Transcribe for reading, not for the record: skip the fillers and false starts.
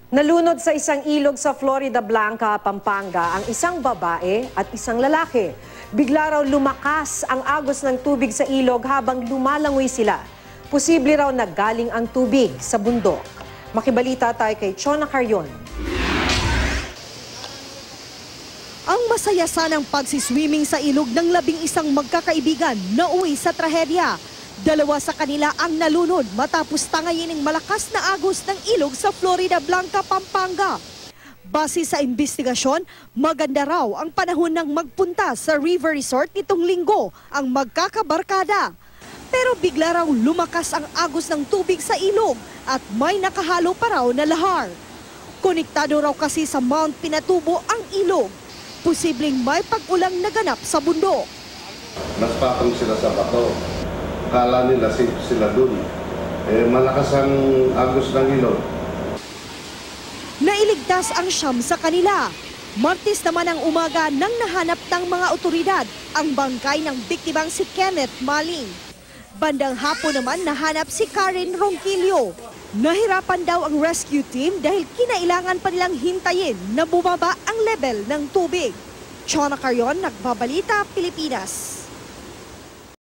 Nalunod sa isang ilog sa Florida Blanca, Pampanga ang isang babae at isang lalaki. Bigla raw lumakas ang agos ng tubig sa ilog habang lumalangoy sila. Posible raw naggaling ang tubig sa bundok. Makibalita tayo kay Chona Carrion. Ang masaya sanang pagsiswimming sa ilog ng 11 magkakaibigan na uwi sa trahedya. Dalawa sa kanila ang nalunod matapos tangayin ng malakas na agos ng ilog sa Florida Blanca, Pampanga. Base sa investigasyon, maganda raw ang panahon ng magpunta sa river resort nitong linggo ang magkakabarkada. Pero bigla raw lumakas ang agos ng tubig sa ilog at may nakahalo pa raw na lahar. Konektado raw kasi sa Mount Pinatubo ang ilog. Posibleng may pag-ulang naganap sa bundok. Mas patong sila sa bato. Kala nila safe sila dun. Malakas ang agos ng ilog. Nailigtas ang siyam sa kanila. Martes naman ang umaga nang nahanap ng mga otoridad ang bangkay ng biktimang si Kenneth Maling. Bandang hapon naman nahanap si Karen Ronquillo. Nahirapan daw ang rescue team dahil kinailangan pa nilang hintayin na bumaba ang level ng tubig. Chona Carrion, Nagbabalita, Pilipinas.